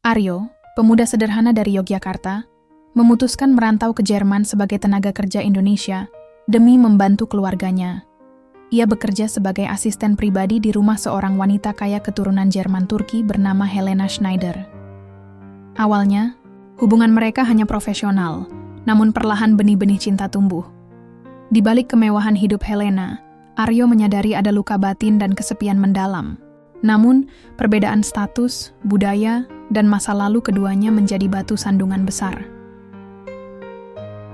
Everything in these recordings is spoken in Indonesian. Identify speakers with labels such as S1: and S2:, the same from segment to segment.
S1: Aryo, pemuda sederhana dari Yogyakarta, memutuskan merantau ke Jerman sebagai tenaga kerja Indonesia demi membantu keluarganya. Ia bekerja sebagai asisten pribadi di rumah seorang wanita kaya keturunan Jerman Turki bernama Helena Schneider. Awalnya, hubungan mereka hanya profesional, namun perlahan benih-benih cinta tumbuh. Di balik kemewahan hidup Helena, Aryo menyadari ada luka batin dan kesepian mendalam. Namun, perbedaan status, budaya, dan masa lalu keduanya menjadi batu sandungan besar.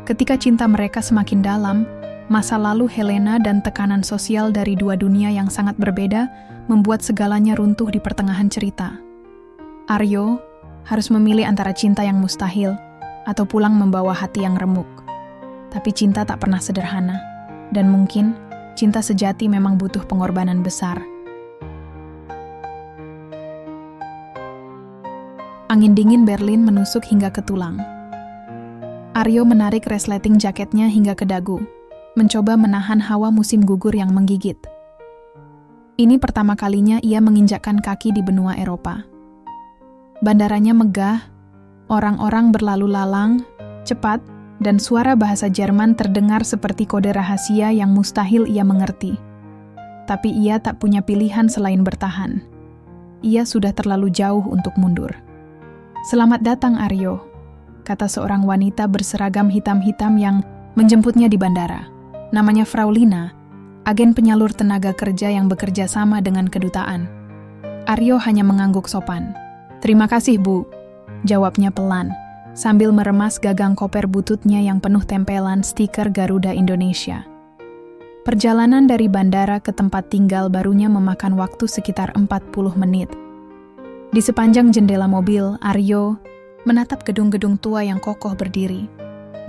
S1: Ketika cinta mereka semakin dalam, masa lalu Helena dan tekanan sosial dari dua dunia yang sangat berbeda membuat segalanya runtuh di pertengahan cerita. Aryo harus memilih antara cinta yang mustahil atau pulang membawa hati yang remuk. Tapi cinta tak pernah sederhana, dan mungkin cinta sejati memang butuh pengorbanan besar. Angin dingin Berlin menusuk hingga ke tulang. Aryo menarik resleting jaketnya hingga ke dagu, mencoba menahan hawa musim gugur yang menggigit. Ini pertama kalinya ia menginjakkan kaki di benua Eropa. Bandaranya megah, orang-orang berlalu lalang, cepat, dan suara bahasa Jerman terdengar seperti kode rahasia yang mustahil ia mengerti. Tapi ia tak punya pilihan selain bertahan. Ia sudah terlalu jauh untuk mundur. "Selamat datang, Aryo," kata seorang wanita berseragam hitam-hitam yang menjemputnya di bandara. Namanya Frau Lina, agen penyalur tenaga kerja yang bekerja sama dengan kedutaan. Aryo hanya mengangguk sopan. "Terima kasih, Bu," jawabnya pelan, sambil meremas gagang koper bututnya yang penuh tempelan stiker Garuda Indonesia. Perjalanan dari bandara ke tempat tinggal barunya memakan waktu sekitar 40 menit. Di sepanjang jendela mobil, Aryo menatap gedung-gedung tua yang kokoh berdiri,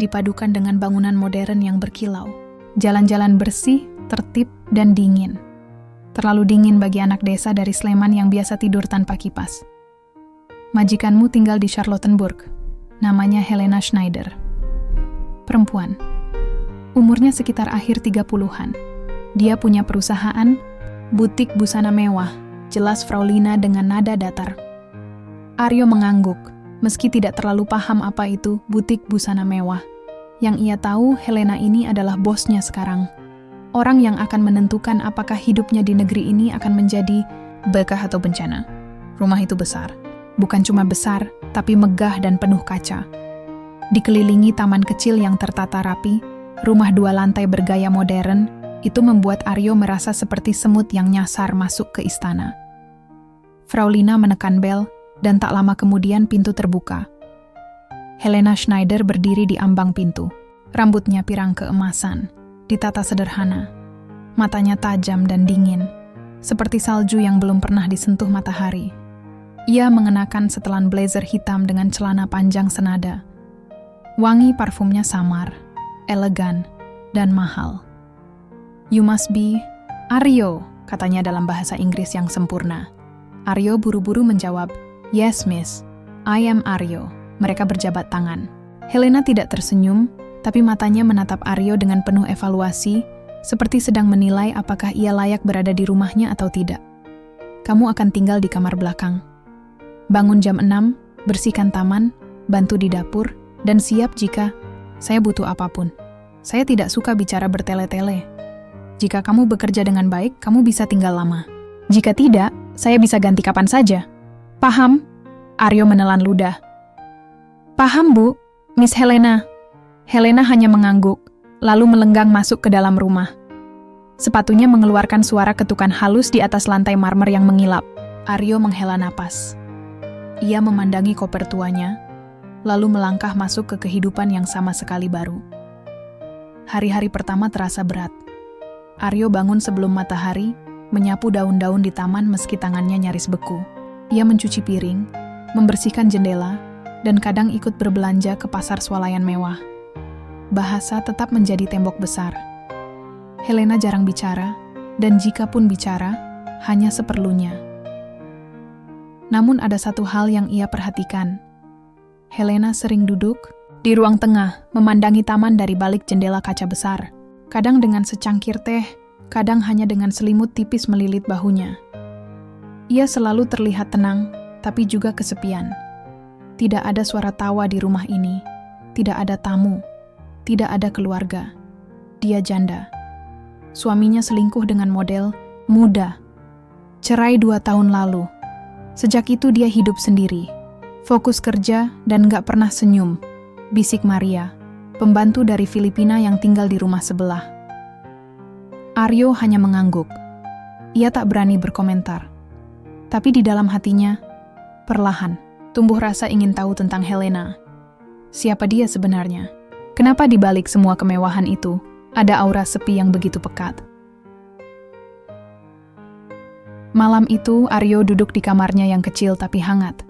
S1: dipadukan dengan bangunan modern yang berkilau. Jalan-jalan bersih, tertib, dan dingin. Terlalu dingin bagi anak desa dari Sleman yang biasa tidur tanpa kipas. "Majikanmu tinggal di Charlottenburg," namanya Helena Schneider. Perempuan. Umurnya sekitar akhir 30-an. Dia punya perusahaan, butik busana mewah, jelas Frau Lina dengan nada datar. Aryo mengangguk, meski tidak terlalu paham apa itu butik busana mewah. Yang ia tahu, Helena ini adalah bosnya sekarang. Orang yang akan menentukan apakah hidupnya di negeri ini akan menjadi berkah atau bencana. Rumah itu besar. Bukan cuma besar, tapi megah dan penuh kaca. Dikelilingi taman kecil yang tertata rapi, rumah 2 lantai bergaya modern, itu membuat Aryo merasa seperti semut yang nyasar masuk ke istana. Frau Lina menekan bel, dan tak lama kemudian pintu terbuka. Helena Schneider berdiri di ambang pintu. Rambutnya pirang keemasan, ditata sederhana. Matanya tajam dan dingin, seperti salju yang belum pernah disentuh matahari. Ia mengenakan setelan blazer hitam dengan celana panjang senada. Wangi parfumnya samar, elegan, dan mahal. "You must be Aryo," katanya dalam bahasa Inggris yang sempurna. Aryo buru-buru menjawab, "Yes, miss. I am Aryo." Mereka berjabat tangan. Helena tidak tersenyum, tapi matanya menatap Aryo dengan penuh evaluasi, seperti sedang menilai apakah ia layak berada di rumahnya atau tidak. "Kamu akan tinggal di kamar belakang. Bangun jam 6, bersihkan taman, bantu di dapur, dan siap jika saya butuh apapun. Saya tidak suka bicara bertele-tele. Jika kamu bekerja dengan baik, kamu bisa tinggal lama. Jika tidak, saya bisa ganti kapan saja. Paham?" Aryo menelan ludah. "Paham, Bu, Miss Helena." Helena hanya mengangguk, lalu melenggang masuk ke dalam rumah. Sepatunya mengeluarkan suara ketukan halus di atas lantai marmer yang mengilap. Aryo menghela napas. Ia memandangi koper tuanya, lalu melangkah masuk ke kehidupan yang sama sekali baru. Hari-hari pertama terasa berat. Aryo bangun sebelum matahari, menyapu daun-daun di taman meski tangannya nyaris beku. Ia mencuci piring, membersihkan jendela, dan kadang ikut berbelanja ke pasar swalayan mewah. Bahasa tetap menjadi tembok besar. Helena jarang bicara, dan jika pun bicara, hanya seperlunya. Namun ada satu hal yang ia perhatikan. Helena sering duduk di ruang tengah, memandangi taman dari balik jendela kaca besar. Kadang dengan secangkir teh, kadang hanya dengan selimut tipis melilit bahunya. Ia selalu terlihat tenang, tapi juga kesepian. Tidak ada suara tawa di rumah ini. Tidak ada tamu. Tidak ada keluarga. Dia janda. Suaminya selingkuh dengan model muda. Cerai 2 tahun lalu. Sejak itu dia hidup sendiri. Fokus kerja dan gak pernah senyum. Bisik Maria, pembantu dari Filipina yang tinggal di rumah sebelah. Aryo hanya mengangguk. Ia tak berani berkomentar. Tapi di dalam hatinya, perlahan, tumbuh rasa ingin tahu tentang Helena. Siapa dia sebenarnya? Kenapa di balik semua kemewahan itu, ada aura sepi yang begitu pekat? Malam itu, Aryo duduk di kamarnya yang kecil tapi hangat.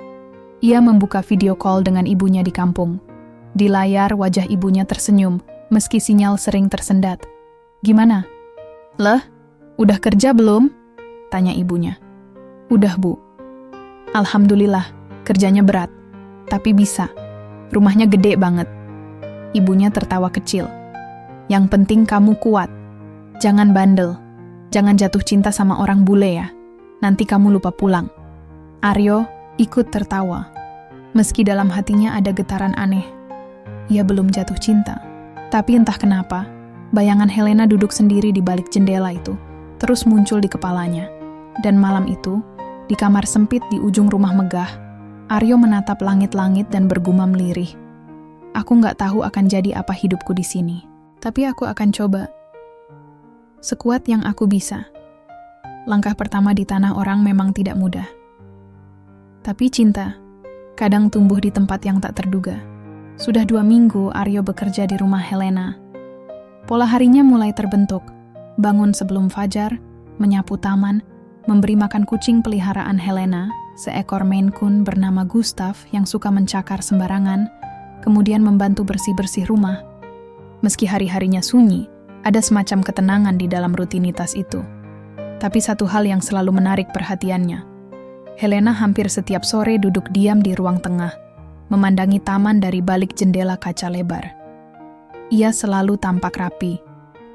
S1: Ia membuka video call dengan ibunya di kampung. Di layar, wajah ibunya tersenyum, meski sinyal sering tersendat. "Gimana?" "Leh, udah kerja belum?" tanya ibunya. "Udah, Bu." "Alhamdulillah, kerjanya berat. Tapi bisa. Rumahnya gede banget." Ibunya tertawa kecil. "Yang penting kamu kuat. Jangan bandel. Jangan jatuh cinta sama orang bule ya. Nanti kamu lupa pulang." Aryo ikut tertawa. Meski dalam hatinya ada getaran aneh. Ia belum jatuh cinta. Tapi entah kenapa, bayangan Helena duduk sendiri di balik jendela itu terus muncul di kepalanya. Dan malam itu, di kamar sempit di ujung rumah megah, Aryo menatap langit-langit dan bergumam lirih. "Aku nggak tahu akan jadi apa hidupku di sini. Tapi aku akan coba. Sekuat yang aku bisa." Langkah pertama di tanah orang memang tidak mudah. Tapi cinta kadang tumbuh di tempat yang tak terduga. Sudah 2 minggu Aryo bekerja di rumah Helena. Pola harinya mulai terbentuk. Bangun sebelum fajar, menyapu taman, memberi makan kucing peliharaan Helena, seekor Maine Coon bernama Gustav yang suka mencakar sembarangan, kemudian membantu bersih-bersih rumah. Meski hari-harinya sunyi, ada semacam ketenangan di dalam rutinitas itu. Tapi satu hal yang selalu menarik perhatiannya. Helena hampir setiap sore duduk diam di ruang tengah, memandangi taman dari balik jendela kaca lebar. Ia selalu tampak rapi,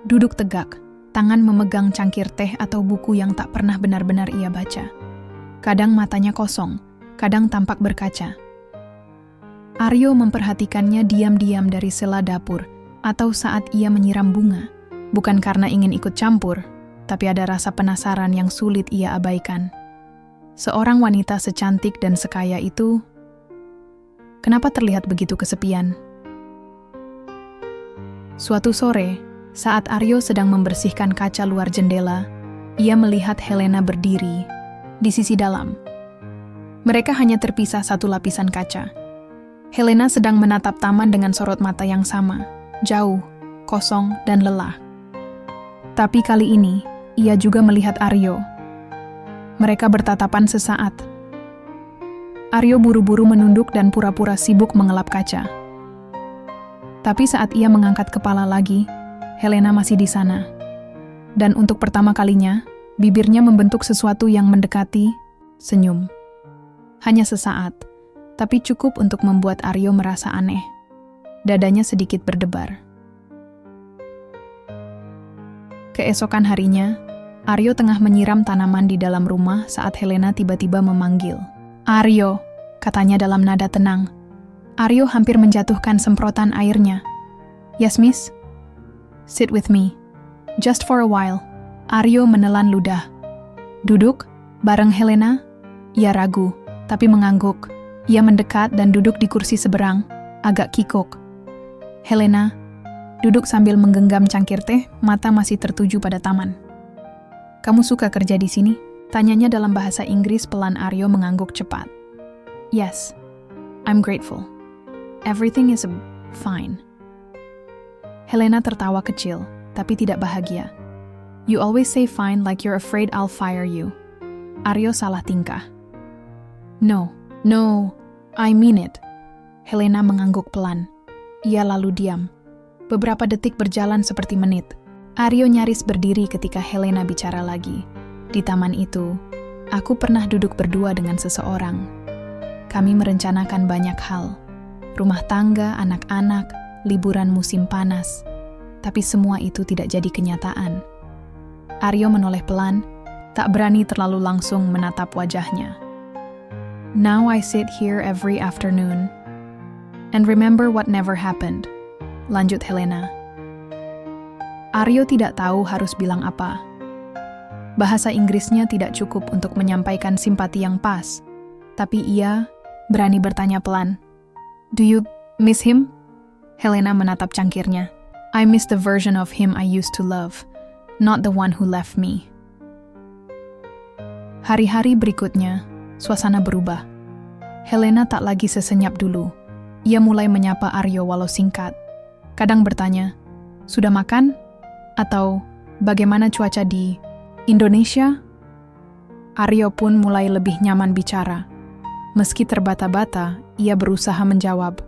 S1: duduk tegak, tangan memegang cangkir teh atau buku yang tak pernah benar-benar ia baca. Kadang matanya kosong, kadang tampak berkaca. Aryo memperhatikannya diam-diam dari sela dapur atau saat ia menyiram bunga, bukan karena ingin ikut campur, tapi ada rasa penasaran yang sulit ia abaikan. Seorang wanita secantik dan sekaya itu, kenapa terlihat begitu kesepian? Suatu sore, saat Aryo sedang membersihkan kaca luar jendela, ia melihat Helena berdiri di sisi dalam. Mereka hanya terpisah 1 lapisan kaca. Helena sedang menatap taman dengan sorot mata yang sama, jauh, kosong, dan lelah. Tapi kali ini, ia juga melihat Aryo. Mereka bertatapan sesaat. Aryo buru-buru menunduk dan pura-pura sibuk mengelap kaca. Tapi saat ia mengangkat kepala lagi, Helena masih di sana. Dan untuk pertama kalinya, bibirnya membentuk sesuatu yang mendekati senyum. Hanya sesaat, tapi cukup untuk membuat Aryo merasa aneh. Dadanya sedikit berdebar. Keesokan harinya, Aryo tengah menyiram tanaman di dalam rumah saat Helena tiba-tiba memanggil. "Aryo," katanya dalam nada tenang. Aryo hampir menjatuhkan semprotan airnya. "Yes, miss?" "Sit with me. Just for a while." Aryo menelan ludah. "Duduk?" bareng Helena. Ia ragu, tapi mengangguk. Ia mendekat dan duduk di kursi seberang, agak kikuk. Helena duduk sambil menggenggam cangkir teh, mata masih tertuju pada taman. "Kamu suka kerja di sini?" tanyanya dalam bahasa Inggris. Pelan Aryo mengangguk cepat. "Yes, I'm grateful. Everything is fine." Helena tertawa kecil, tapi tidak bahagia. "You always say fine like you're afraid I'll fire you." Aryo salah tingkah. No, I mean it." Helena mengangguk pelan. Ia lalu diam. Beberapa detik berjalan seperti menit. Aryo nyaris berdiri ketika Helena bicara lagi. "Di taman itu, aku pernah duduk berdua dengan seseorang. Kami merencanakan banyak hal. Rumah tangga, anak-anak, liburan musim panas. Tapi semua itu tidak jadi kenyataan." Aryo menoleh pelan, tak berani terlalu langsung menatap wajahnya. Now I sit here every afternoon and remember what never happened, lanjut Helena. Aryo tidak tahu harus bilang apa. Bahasa Inggrisnya tidak cukup untuk menyampaikan simpati yang pas, tapi ia berani bertanya pelan. Do you miss him? Helena menatap cangkirnya. I miss the version of him I used to love, not the one who left me. Hari-hari berikutnya, suasana berubah. Helena tak lagi sesenyap dulu. Ia mulai menyapa Aryo walau singkat. Kadang bertanya, sudah makan? Atau bagaimana cuaca di Indonesia? Aryo pun mulai lebih nyaman bicara. Meski terbata-bata, ia berusaha menjawab.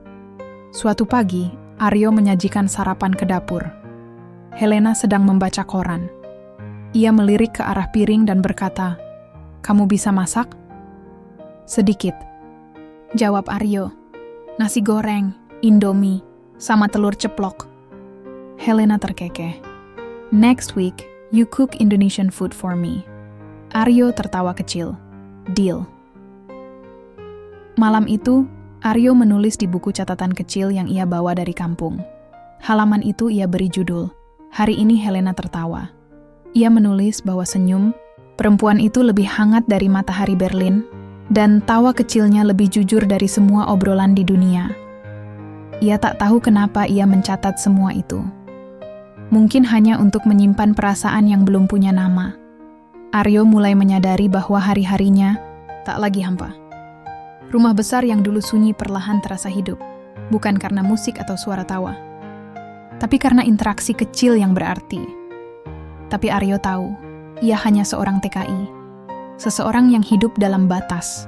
S1: Suatu pagi, Aryo menyajikan sarapan ke dapur. Helena sedang membaca koran. Ia melirik ke arah piring dan berkata, "Kamu bisa masak?" "Sedikit," jawab Aryo. "Nasi goreng, Indomie, sama telur ceplok." Helena terkekeh. "Next week, you cook Indonesian food for me." Aryo tertawa kecil. Deal. Malam itu, Aryo menulis di buku catatan kecil yang ia bawa dari kampung. Halaman itu ia beri judul, "Hari ini Helena tertawa." Ia menulis bahwa senyum perempuan itu lebih hangat dari matahari Berlin, dan tawa kecilnya lebih jujur dari semua obrolan di dunia. Ia tak tahu kenapa ia mencatat semua itu. Mungkin hanya untuk menyimpan perasaan yang belum punya nama. Aryo mulai menyadari bahwa hari-harinya tak lagi hampa. Rumah besar yang dulu sunyi perlahan terasa hidup, bukan karena musik atau suara tawa, tapi karena interaksi kecil yang berarti. Tapi Aryo tahu, ia hanya seorang TKI, seseorang yang hidup dalam batas.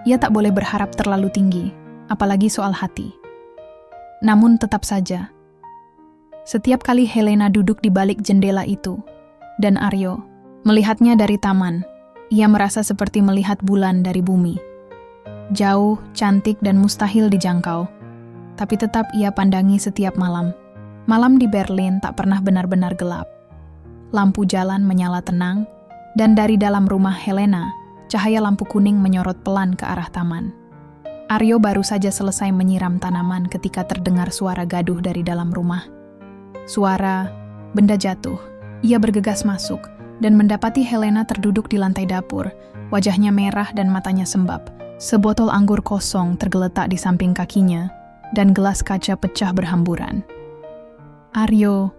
S1: Ia tak boleh berharap terlalu tinggi, apalagi soal hati. Namun tetap saja, setiap kali Helena duduk di balik jendela itu, dan Aryo melihatnya dari taman, ia merasa seperti melihat bulan dari bumi. Jauh, cantik, dan mustahil dijangkau. Tapi tetap ia pandangi setiap malam. Malam di Berlin tak pernah benar-benar gelap. Lampu jalan menyala tenang, dan dari dalam rumah Helena, cahaya lampu kuning menyorot pelan ke arah taman. Aryo baru saja selesai menyiram tanaman ketika terdengar suara gaduh dari dalam rumah. Suara benda jatuh. Ia bergegas masuk, dan mendapati Helena terduduk di lantai dapur, wajahnya merah dan matanya sembab. Sebotol anggur kosong tergeletak di samping kakinya, dan gelas kaca pecah berhamburan. "Aryo,"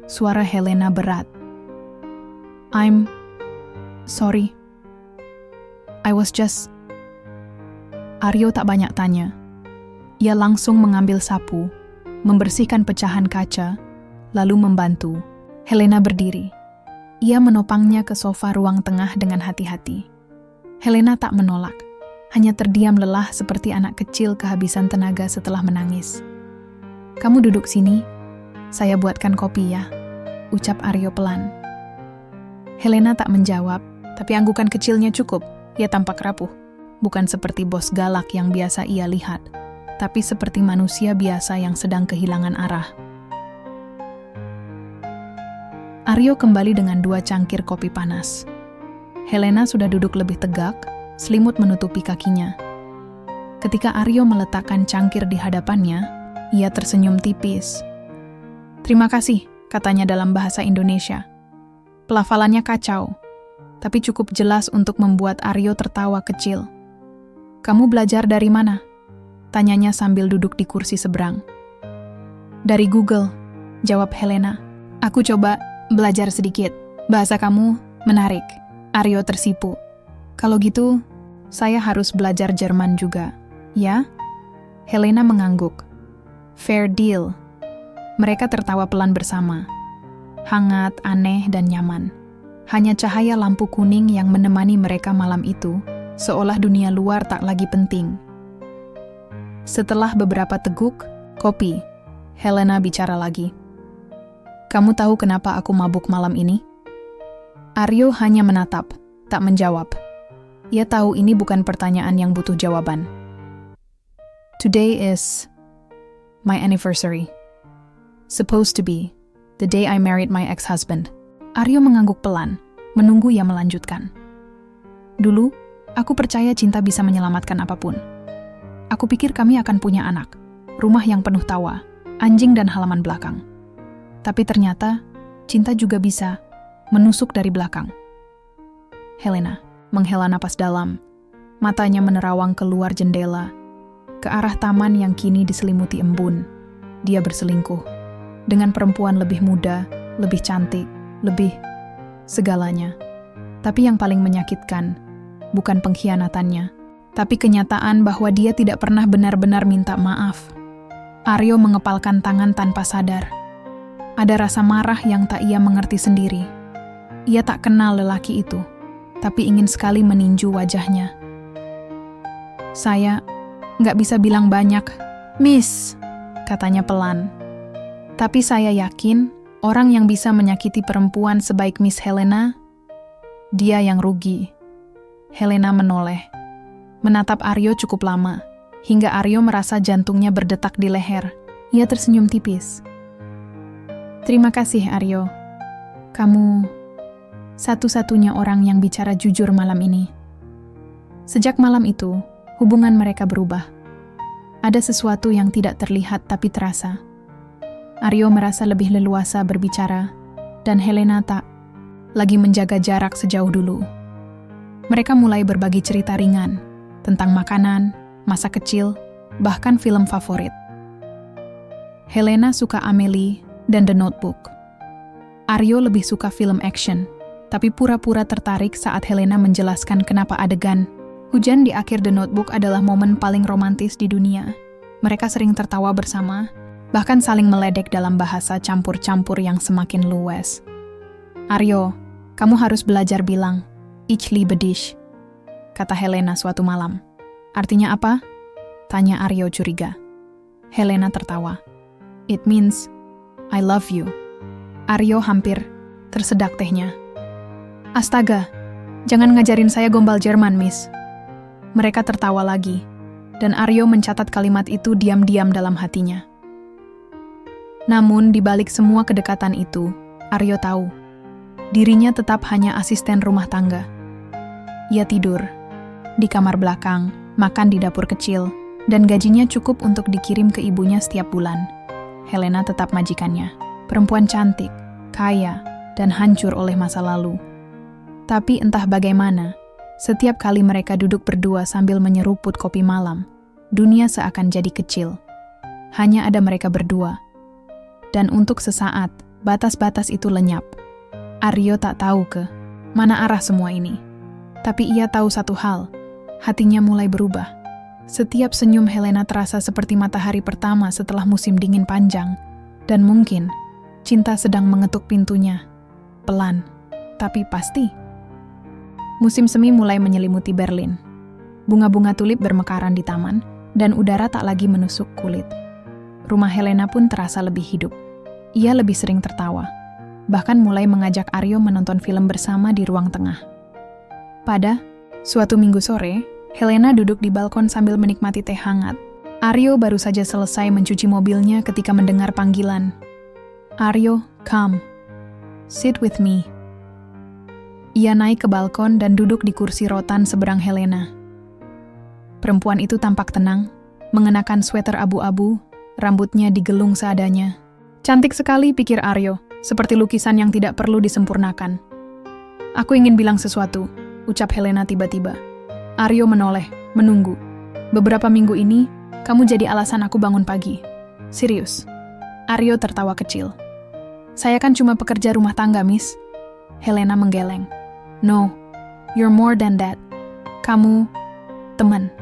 S1: suara Helena berat. "I'm sorry. I was just..." Aryo tak banyak tanya. Ia langsung mengambil sapu, membersihkan pecahan kaca, lalu membantu. Helena berdiri. Ia menopangnya ke sofa ruang tengah dengan hati-hati. Helena tak menolak. Hanya terdiam lelah seperti anak kecil kehabisan tenaga setelah menangis. "Kamu duduk sini, saya buatkan kopi ya," ucap Aryo pelan. Helena tak menjawab, tapi anggukan kecilnya cukup. Ia tampak rapuh, bukan seperti bos galak yang biasa ia lihat, tapi seperti manusia biasa yang sedang kehilangan arah. Aryo kembali dengan 2 cangkir kopi panas. Helena sudah duduk lebih tegak, selimut menutupi kakinya. Ketika Aryo meletakkan cangkir di hadapannya, ia tersenyum tipis. "Terima kasih," katanya dalam bahasa Indonesia. Pelafalannya kacau, tapi cukup jelas untuk membuat Aryo tertawa kecil. "Kamu belajar dari mana?" tanyanya sambil duduk di kursi seberang. "Dari Google," jawab Helena. "Aku coba belajar sedikit. Bahasa kamu menarik." Aryo tersipu. "Kalau gitu, saya harus belajar Jerman juga, ya?" Helena mengangguk. "Fair deal." Mereka tertawa pelan bersama. Hangat, aneh, dan nyaman. Hanya cahaya lampu kuning yang menemani mereka malam itu, seolah dunia luar tak lagi penting. Setelah beberapa teguk kopi, Helena bicara lagi. "Kamu tahu kenapa aku mabuk malam ini?" Aryo hanya menatap, tak menjawab. Ia tahu ini bukan pertanyaan yang butuh jawaban. "Today is my anniversary. Supposed to be the day I married my ex-husband." Aryo mengangguk pelan, menunggu ia melanjutkan. "Dulu, Aku percaya cinta bisa menyelamatkan apapun. Aku pikir kami akan punya anak, rumah yang penuh tawa, anjing dan halaman belakang. Tapi ternyata, cinta juga bisa menusuk dari belakang. Helena menghela napas dalam, matanya menerawang keluar jendela, ke arah taman yang kini diselimuti embun. Dia berselingkuh dengan perempuan lebih muda, lebih cantik, lebih segalanya. Tapi yang paling menyakitkan bukan pengkhianatannya, tapi kenyataan bahwa dia tidak pernah benar-benar minta maaf. Aryo mengepalkan tangan tanpa sadar. Ada rasa marah yang tak ia mengerti sendiri. Ia tak kenal lelaki itu, tapi ingin sekali meninju wajahnya. Saya nggak bisa bilang banyak, Miss, katanya pelan. Tapi saya yakin, orang yang bisa menyakiti perempuan sebaik Miss Helena, dia yang rugi. Helena menoleh, menatap Aryo cukup lama, hingga Aryo merasa jantungnya berdetak di leher. Ia tersenyum tipis. Terima kasih, Aryo. Kamu satu-satunya orang yang bicara jujur malam ini. Sejak malam itu, hubungan mereka berubah. Ada sesuatu yang tidak terlihat tapi terasa. Aryo merasa lebih leluasa berbicara, dan Helena tak lagi menjaga jarak sejauh dulu. Mereka mulai berbagi cerita ringan tentang makanan, masa kecil, bahkan film favorit. Helena suka Amelie dan The Notebook. Aryo lebih suka film action, tapi pura-pura tertarik saat Helena menjelaskan kenapa adegan hujan di akhir The Notebook adalah momen paling romantis di dunia. Mereka sering tertawa bersama, bahkan saling meledek dalam bahasa campur-campur yang semakin luwes. Aryo, kamu harus belajar bilang, Ich liebe dich, kata Helena suatu malam. Artinya apa? Tanya Aryo curiga. Helena tertawa. It means, I love you. Aryo hampir tersedak tehnya. Astaga, jangan ngajarin saya gombal Jerman, Miss. Mereka tertawa lagi, dan Aryo mencatat kalimat itu diam-diam dalam hatinya. Namun, di balik semua kedekatan itu, Aryo tahu, dirinya tetap hanya asisten rumah tangga. Ia tidur di kamar belakang, makan di dapur kecil, dan gajinya cukup untuk dikirim ke ibunya setiap bulan. Helena tetap majikannya, perempuan cantik, kaya, dan hancur oleh masa lalu. Tapi entah bagaimana, setiap kali mereka duduk berdua sambil menyeruput kopi malam, dunia seakan jadi kecil. Hanya ada mereka berdua. Dan untuk sesaat, batas-batas itu lenyap. Aryo tak tahu ke mana arah semua ini. Tapi ia tahu satu hal, hatinya mulai berubah. Setiap senyum Helena terasa seperti matahari pertama setelah musim dingin panjang. Dan mungkin, cinta sedang mengetuk pintunya. Pelan, tapi pasti. Musim semi mulai menyelimuti Berlin. Bunga-bunga tulip bermekaran di taman, dan udara tak lagi menusuk kulit. Rumah Helena pun terasa lebih hidup. Ia lebih sering tertawa. Bahkan mulai mengajak Aryo menonton film bersama di ruang tengah. Pada suatu minggu sore, Helena duduk di balkon sambil menikmati teh hangat. Aryo baru saja selesai mencuci mobilnya ketika mendengar panggilan. Aryo, come. Sit with me. Ia naik ke balkon dan duduk di kursi rotan seberang Helena. Perempuan itu tampak tenang, mengenakan sweater abu-abu, rambutnya digelung seadanya. Cantik sekali, pikir Aryo, seperti lukisan yang tidak perlu disempurnakan. Aku ingin bilang sesuatu, ucap Helena tiba-tiba. Aryo menoleh, menunggu. Beberapa minggu ini, kamu jadi alasan aku bangun pagi. Serius. Aryo tertawa kecil. Saya kan cuma pekerja rumah tangga, Miss. Helena menggeleng. No, you're more than that. Kamu teman,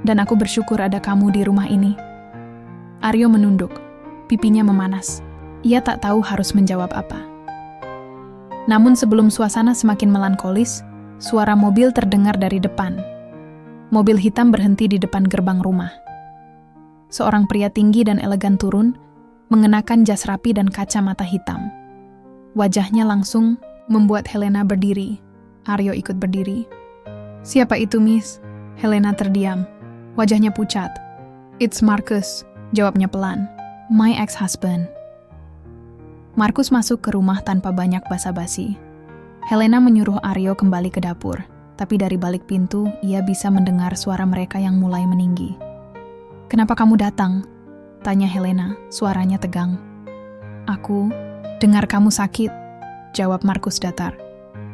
S1: dan aku bersyukur ada kamu di rumah ini. Aryo menunduk, pipinya memanas. Ia tak tahu harus menjawab apa. Namun sebelum suasana semakin melankolis, suara mobil terdengar dari depan. Mobil hitam berhenti di depan gerbang rumah. Seorang pria tinggi dan elegan turun, mengenakan jas rapi dan kacamata hitam. Wajahnya langsung membuat Helena berdiri. Aryo ikut berdiri. Siapa itu, Miss? Helena terdiam. Wajahnya pucat. It's Marcus, jawabnya pelan. My ex-husband. Marcus masuk ke rumah tanpa banyak basa-basi. Helena menyuruh Aryo kembali ke dapur, tapi dari balik pintu ia bisa mendengar suara mereka yang mulai meninggi. "Kenapa kamu datang?" tanya Helena, suaranya tegang. "Aku dengar kamu sakit," jawab Markus datar.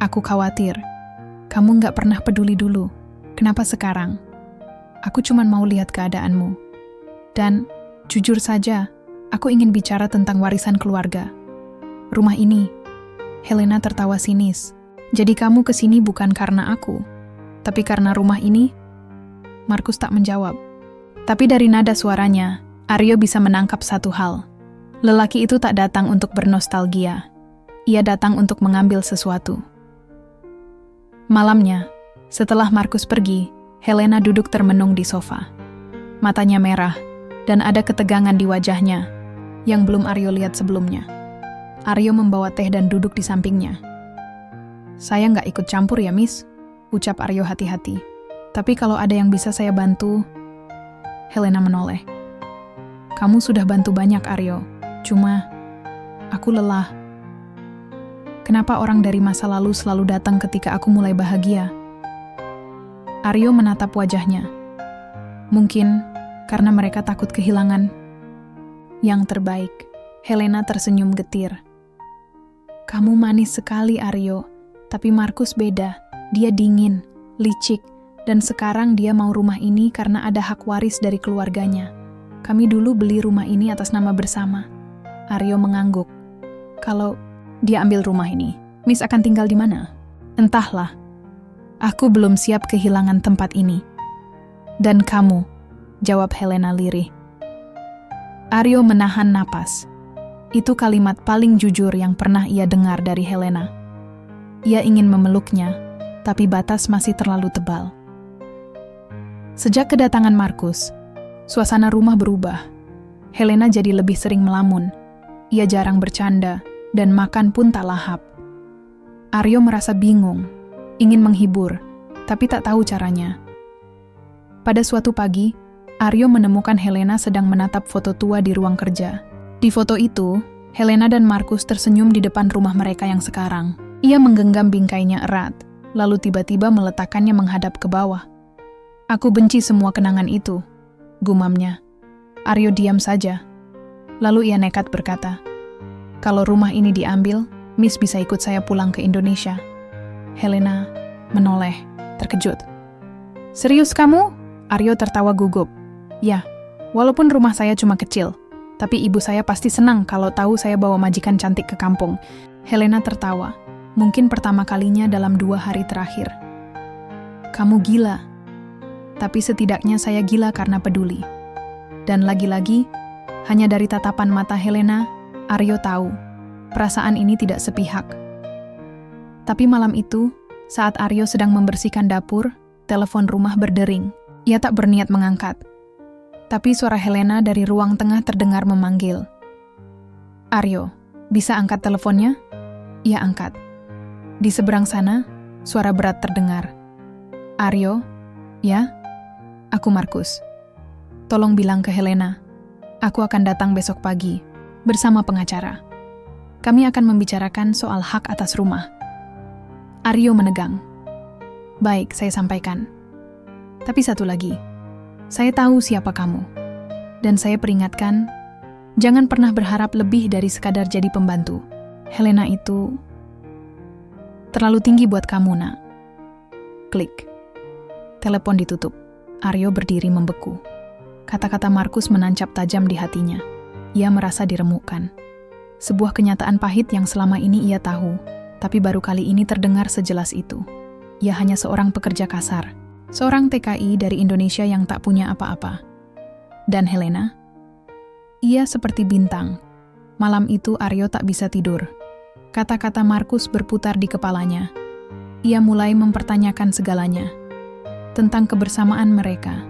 S1: "Aku khawatir. Kamu nggak pernah peduli dulu. Kenapa sekarang? Aku cuma mau lihat keadaanmu. Dan, jujur saja, aku ingin bicara tentang warisan keluarga. Rumah ini." Helena tertawa sinis. "Jadi kamu kesini bukan karena aku, tapi karena rumah ini?" Markus tak menjawab. Tapi dari nada suaranya, Aryo bisa menangkap satu hal. Lelaki itu tak datang untuk bernostalgia. Ia datang untuk mengambil sesuatu. Malamnya, setelah Markus pergi, Helena duduk termenung di sofa. Matanya merah, dan ada ketegangan di wajahnya, yang belum Aryo lihat sebelumnya. Aryo membawa teh dan duduk di sampingnya. "Saya nggak ikut campur ya, Miss," ucap Aryo hati-hati. "Tapi kalau ada yang bisa saya bantu..." Helena menoleh. "Kamu sudah bantu banyak, Aryo. Cuma, aku lelah. Kenapa orang dari masa lalu selalu datang ketika aku mulai bahagia?" Aryo menatap wajahnya. Mungkin karena mereka takut kehilangan yang terbaik. Helena tersenyum getir. "Kamu manis sekali, Aryo. Tapi Markus beda. Dia dingin, licik, dan sekarang dia mau rumah ini karena ada hak waris dari keluarganya. Kami dulu beli rumah ini atas nama bersama." Aryo mengangguk. "Kalau dia ambil rumah ini, Miss akan tinggal di mana?" "Entahlah. Aku belum siap kehilangan tempat ini." "Dan kamu?" jawab Helena lirih. Aryo menahan napas. Itu kalimat paling jujur yang pernah ia dengar dari Helena. Ia ingin memeluknya, tapi batas masih terlalu tebal. Sejak kedatangan Markus, suasana rumah berubah. Helena jadi lebih sering melamun. Ia jarang bercanda, dan makan pun tak lahap. Aryo merasa bingung, ingin menghibur, tapi tak tahu caranya. Pada suatu pagi, Aryo menemukan Helena sedang menatap foto tua di ruang kerja. Di foto itu, Helena dan Markus tersenyum di depan rumah mereka yang sekarang. Ia menggenggam bingkainya erat, lalu tiba-tiba meletakkannya menghadap ke bawah. "Aku benci semua kenangan itu," gumamnya. Aryo diam saja. Lalu ia nekat berkata, "Kalau rumah ini diambil, Miss bisa ikut saya pulang ke Indonesia." Helena menoleh, terkejut. "Serius kamu?" Aryo tertawa gugup. "Ya, walaupun rumah saya cuma kecil, tapi ibu saya pasti senang kalau tahu saya bawa majikan cantik ke kampung." Helena tertawa, mungkin pertama kalinya dalam 2 hari terakhir. "Kamu gila." Tapi setidaknya saya gila karena peduli. Dan lagi-lagi, hanya dari tatapan mata Helena, Aryo tahu, perasaan ini tidak sepihak. Tapi malam itu, saat Aryo sedang membersihkan dapur, telepon rumah berdering. Ia tak berniat mengangkat. Tapi suara Helena dari ruang tengah terdengar memanggil. "Aryo, bisa angkat teleponnya?" Ia angkat. Di seberang sana, suara berat terdengar. "Aryo, ya? Aku Markus. Tolong bilang ke Helena, aku akan datang besok pagi, bersama pengacara. Kami akan membicarakan soal hak atas rumah." Aryo menegang. "Baik, saya sampaikan. Tapi satu lagi, saya tahu siapa kamu. Dan saya peringatkan, jangan pernah berharap lebih dari sekadar jadi pembantu. Helena itu terlalu tinggi buat kamu, nak." Klik. Telepon ditutup. Aryo berdiri membeku. Kata-kata Markus menancap tajam di hatinya. Ia merasa diremukkan. Sebuah kenyataan pahit yang selama ini ia tahu, tapi baru kali ini terdengar sejelas itu. Ia hanya seorang pekerja kasar, seorang TKI dari Indonesia yang tak punya apa-apa. Dan Helena? Ia seperti bintang. Malam itu Aryo tak bisa tidur. Kata-kata Markus berputar di kepalanya. Ia mulai mempertanyakan segalanya. Tentang kebersamaan mereka,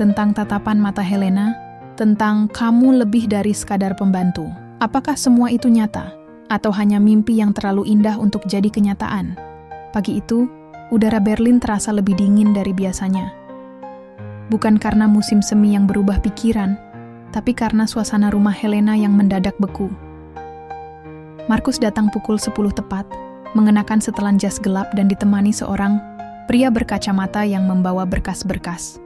S1: tentang tatapan mata Helena, tentang kamu lebih dari sekadar pembantu. Apakah semua itu nyata? Atau hanya mimpi yang terlalu indah untuk jadi kenyataan? Pagi itu, udara Berlin terasa lebih dingin dari biasanya. Bukan karena musim semi yang berubah pikiran, tapi karena suasana rumah Helena yang mendadak beku. Markus datang pukul 10 tepat, mengenakan setelan jas gelap dan ditemani seorang Pria berkacamata yang membawa berkas-berkas.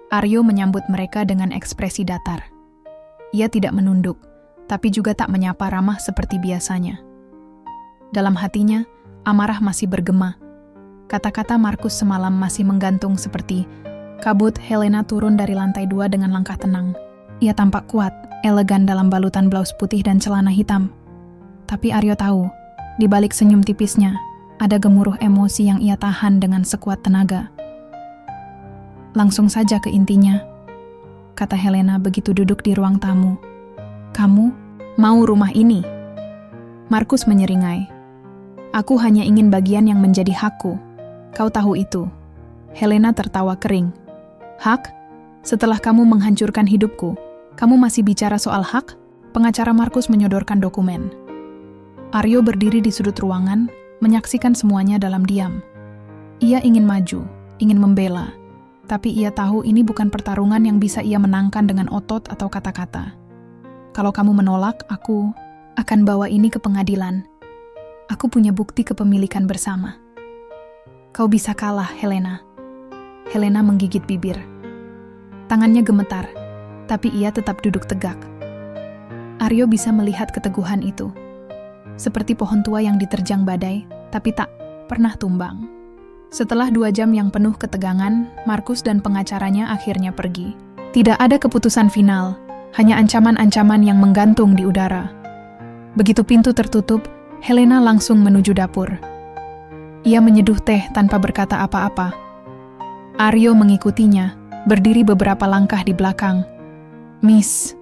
S1: Aryo menyambut mereka dengan ekspresi datar. Ia tidak menunduk, tapi juga tak menyapa ramah seperti biasanya. Dalam hatinya, amarah masih bergema. Kata-kata Markus semalam masih menggantung seperti kabut. Helena turun dari lantai 2 dengan langkah tenang. Ia tampak kuat, elegan dalam balutan blus putih dan celana hitam. Tapi Aryo tahu, di balik senyum tipisnya, ada gemuruh emosi yang ia tahan dengan sekuat tenaga. Langsung saja ke intinya, kata Helena begitu duduk di ruang tamu. Kamu mau rumah ini? Markus menyeringai. Aku hanya ingin bagian yang menjadi hakku. Kau tahu itu. Helena tertawa kering. Hak? Setelah kamu menghancurkan hidupku, kamu masih bicara soal hak? Pengacara Markus menyodorkan dokumen. Aryo berdiri di sudut ruangan, menyaksikan semuanya dalam diam. Ia ingin maju, ingin membela. Tapi ia tahu ini bukan pertarungan yang bisa ia menangkan dengan otot atau kata-kata. Kalau kamu menolak, aku akan bawa ini ke pengadilan. Aku punya bukti kepemilikan bersama. Kau bisa kalah, Helena. Helena menggigit bibir. Tangannya gemetar, tapi ia tetap duduk tegak. Aryo bisa melihat keteguhan itu. Seperti pohon tua yang diterjang badai, tapi tak pernah tumbang. Setelah 2 jam yang penuh ketegangan, Markus dan pengacaranya akhirnya pergi. Tidak ada keputusan final, hanya ancaman-ancaman yang menggantung di udara. Begitu pintu tertutup, Helena langsung menuju dapur. Ia menyeduh teh tanpa berkata apa-apa. Aryo mengikutinya, berdiri beberapa langkah di belakang. Miss,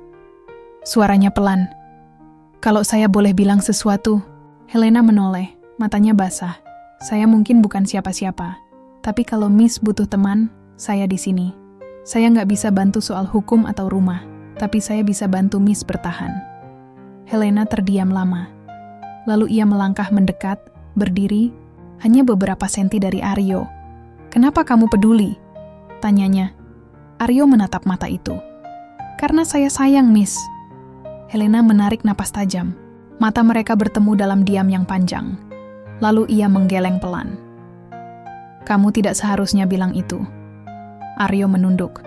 S1: suaranya pelan. Kalau saya boleh bilang sesuatu, Helena menoleh, matanya basah. Saya mungkin bukan siapa-siapa, tapi kalau Miss butuh teman, saya di sini. Saya nggak bisa bantu soal hukum atau rumah, tapi saya bisa bantu Miss bertahan. Helena terdiam lama. Lalu ia melangkah mendekat, berdiri, hanya beberapa senti dari Aryo. Kenapa kamu peduli? Tanyanya. Aryo menatap mata itu. Karena saya sayang, Miss. Helena menarik napas tajam. Mata mereka bertemu dalam diam yang panjang. Lalu ia menggeleng pelan. Kamu tidak seharusnya bilang itu. Aryo menunduk.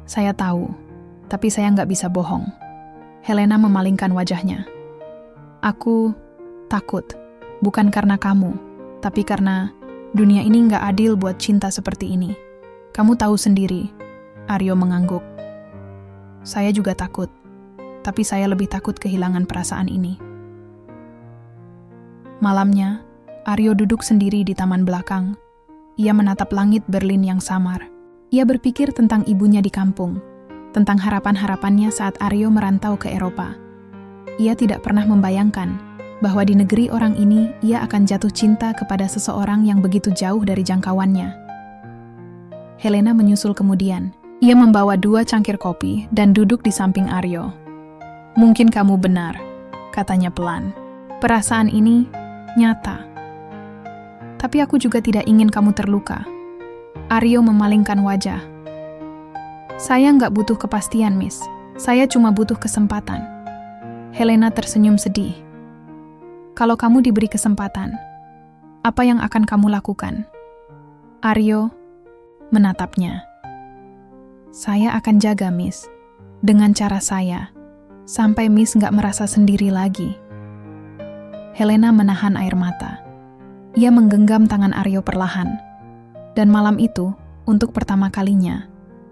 S1: Saya tahu, tapi saya nggak bisa bohong. Helena memalingkan wajahnya. Aku takut, bukan karena kamu, tapi karena dunia ini nggak adil buat cinta seperti ini. Kamu tahu sendiri, Aryo mengangguk. Saya juga takut, tapi saya lebih takut kehilangan perasaan ini. Malamnya, Aryo duduk sendiri di taman belakang. Ia menatap langit Berlin yang samar. Ia berpikir tentang ibunya di kampung, tentang harapan-harapannya saat Aryo merantau ke Eropa. Ia tidak pernah membayangkan bahwa di negeri orang ini ia akan jatuh cinta kepada seseorang yang begitu jauh dari jangkauannya. Helena menyusul kemudian. Ia membawa 2 cangkir kopi dan duduk di samping Aryo. Mungkin kamu benar, katanya pelan. Perasaan ini nyata. Tapi aku juga tidak ingin kamu terluka. Aryo memalingkan wajah. Saya nggak butuh kepastian, Miss. Saya cuma butuh kesempatan. Helena tersenyum sedih. Kalau kamu diberi kesempatan, apa yang akan kamu lakukan? Aryo menatapnya. Saya akan jaga, Miss. Dengan cara saya, sampai Miss nggak merasa sendiri lagi. Helena menahan air mata. Ia menggenggam tangan Aryo perlahan. Dan malam itu, untuk pertama kalinya,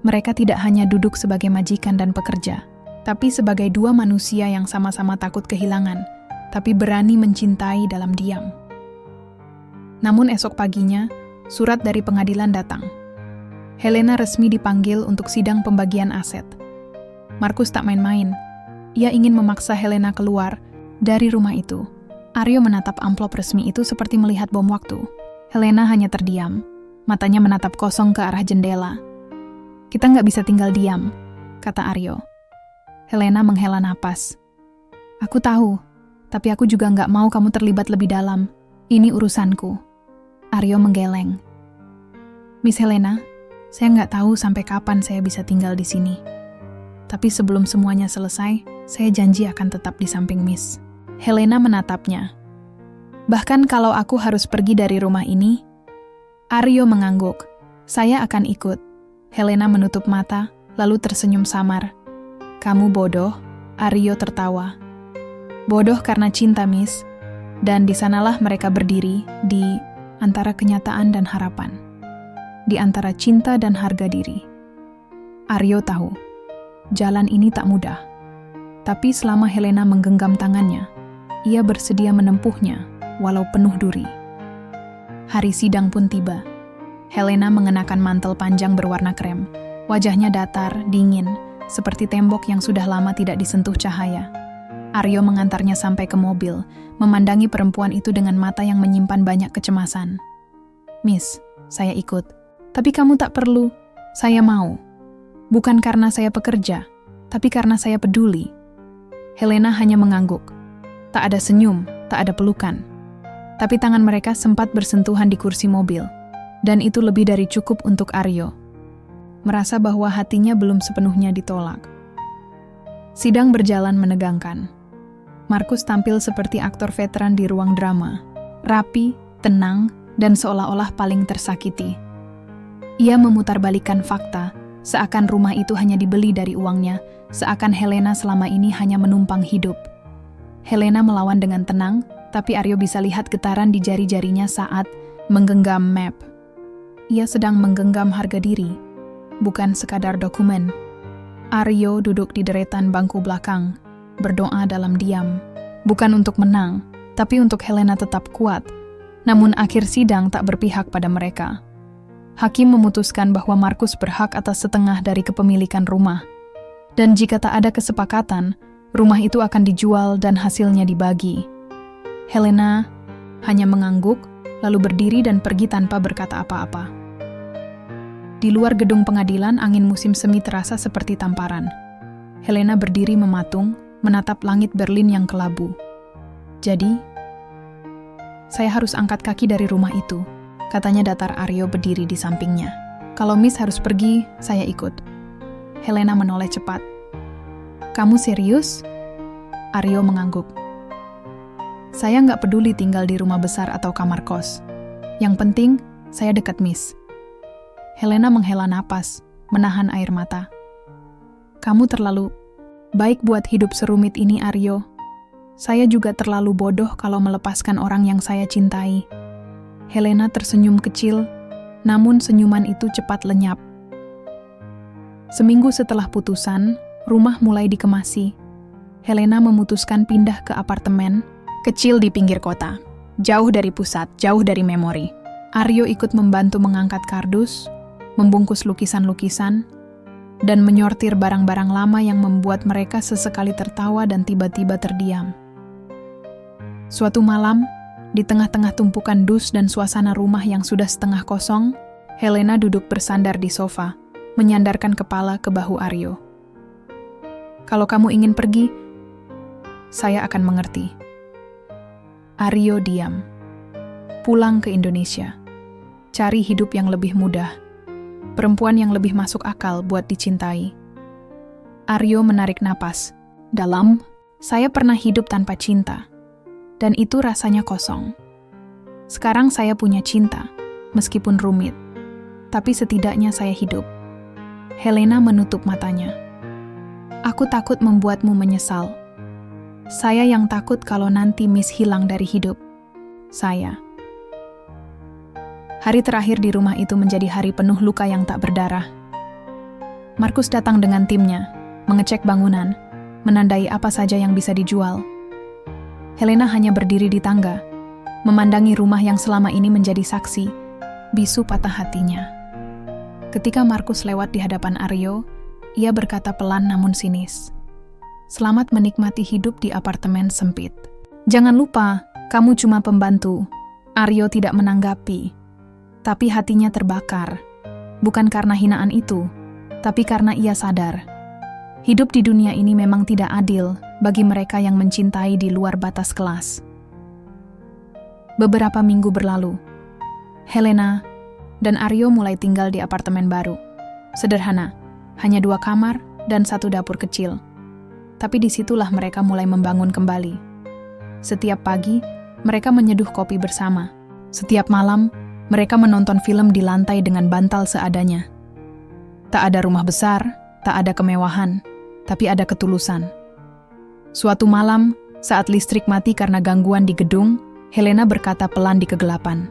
S1: mereka tidak hanya duduk sebagai majikan dan pekerja, tapi sebagai 2 manusia yang sama-sama takut kehilangan, tapi berani mencintai dalam diam. Namun esok paginya, surat dari pengadilan datang. Helena resmi dipanggil untuk sidang pembagian aset. Markus tak main-main. Ia ingin memaksa Helena keluar dari rumah itu. Aryo menatap amplop resmi itu seperti melihat bom waktu. Helena hanya terdiam. Matanya menatap kosong ke arah jendela. Kita nggak bisa tinggal diam, kata Aryo. Helena menghela napas. Aku tahu, tapi aku juga nggak mau kamu terlibat lebih dalam. Ini urusanku. Aryo menggeleng. Miss Helena, saya nggak tahu sampai kapan saya bisa tinggal di sini. Tapi sebelum semuanya selesai, saya janji akan tetap di samping Miss. Helena menatapnya. Bahkan kalau aku harus pergi dari rumah ini, Aryo mengangguk. Saya akan ikut. Helena menutup mata, lalu tersenyum samar. Kamu bodoh, Aryo tertawa. Bodoh karena cinta, Miss. Dan di sanalah mereka berdiri, di antara kenyataan dan harapan. Di antara cinta dan harga diri. Aryo tahu, jalan ini tak mudah. Tapi selama Helena menggenggam tangannya, ia bersedia menempuhnya, walau penuh duri. Hari sidang pun tiba. Helena mengenakan mantel panjang berwarna krem. Wajahnya datar, dingin, seperti tembok yang sudah lama tidak disentuh cahaya. Aryo mengantarnya sampai ke mobil, memandangi perempuan itu dengan mata yang menyimpan banyak kecemasan. Miss, saya ikut. Tapi kamu tak perlu. Saya mau. Bukan karena saya pekerja, tapi karena saya peduli. Helena hanya mengangguk. Tak ada senyum, tak ada pelukan. Tapi tangan mereka sempat bersentuhan di kursi mobil. Dan itu lebih dari cukup untuk Aryo. Merasa bahwa hatinya belum sepenuhnya ditolak. Sidang berjalan menegangkan. Markus tampil seperti aktor veteran di ruang drama. Rapi, tenang, dan seolah-olah paling tersakiti. Ia memutarbalikkan fakta, seakan rumah itu hanya dibeli dari uangnya, seakan Helena selama ini hanya menumpang hidup. Helena melawan dengan tenang, tapi Aryo bisa lihat getaran di jari-jarinya saat menggenggam map. Ia sedang menggenggam harga diri, bukan sekadar dokumen. Aryo duduk di deretan bangku belakang, berdoa dalam diam. Bukan untuk menang, tapi untuk Helena tetap kuat. Namun akhir sidang tak berpihak pada mereka. Hakim memutuskan bahwa Markus berhak atas setengah dari kepemilikan rumah. Dan jika tak ada kesepakatan, rumah itu akan dijual dan hasilnya dibagi. Helena hanya mengangguk, lalu berdiri dan pergi tanpa berkata apa-apa. Di luar gedung pengadilan, angin musim semi terasa seperti tamparan. Helena berdiri mematung, menatap langit Berlin yang kelabu. Jadi, saya harus angkat kaki dari rumah itu, katanya datar Aryo berdiri di sampingnya. Kalau Miss harus pergi, saya ikut. Helena menoleh cepat. Kamu serius? Aryo mengangguk. Saya nggak peduli tinggal di rumah besar atau kamar kos. Yang penting, saya dekat Miss. Helena menghela napas, menahan air mata. Kamu terlalu baik buat hidup serumit ini, Aryo. Saya juga terlalu bodoh kalau melepaskan orang yang saya cintai. Helena tersenyum kecil, namun senyuman itu cepat lenyap. Seminggu setelah putusan, rumah mulai dikemasi. Helena memutuskan pindah ke apartemen kecil di pinggir kota, jauh dari pusat, jauh dari memori. Aryo ikut membantu mengangkat kardus, membungkus lukisan-lukisan, dan menyortir barang-barang lama yang membuat mereka sesekali tertawa dan tiba-tiba terdiam. Suatu malam, di tengah-tengah tumpukan dus dan suasana rumah yang sudah setengah kosong, Helena duduk bersandar di sofa, menyandarkan kepala ke bahu Aryo. Kalau kamu ingin pergi, saya akan mengerti. Aryo diam. Pulang ke Indonesia. Cari hidup yang lebih mudah. Perempuan yang lebih masuk akal buat dicintai. Aryo menarik napas. Dalam, saya pernah hidup tanpa cinta. Dan itu rasanya kosong. Sekarang saya punya cinta, meskipun rumit. Tapi setidaknya saya hidup. Helena menutup matanya. Aku takut membuatmu menyesal. Saya yang takut kalau nanti Miss hilang dari hidup. Saya. Hari terakhir di rumah itu menjadi hari penuh luka yang tak berdarah. Markus datang dengan timnya, mengecek bangunan, menandai apa saja yang bisa dijual. Helena hanya berdiri di tangga, memandangi rumah yang selama ini menjadi saksi, bisu patah hatinya. Ketika Markus lewat di hadapan Aryo, ia berkata pelan namun sinis. Selamat menikmati hidup di apartemen sempit. Jangan lupa, kamu cuma pembantu. Aryo tidak menanggapi. Tapi hatinya terbakar, bukan karena hinaan itu, tapi karena ia sadar. Hidup di dunia ini memang tidak adil bagi mereka yang mencintai di luar batas kelas. Beberapa minggu berlalu, Helena dan Aryo mulai tinggal di apartemen baru. Sederhana, hanya 2 kamar dan 1 dapur kecil. Tapi disitulah mereka mulai membangun kembali. Setiap pagi, mereka menyeduh kopi bersama. Setiap malam, Mereka menonton film di lantai dengan bantal seadanya. Tak ada rumah besar, tak ada kemewahan, tapi ada ketulusan. Suatu malam, saat listrik mati karena gangguan di gedung, Helena berkata pelan di kegelapan,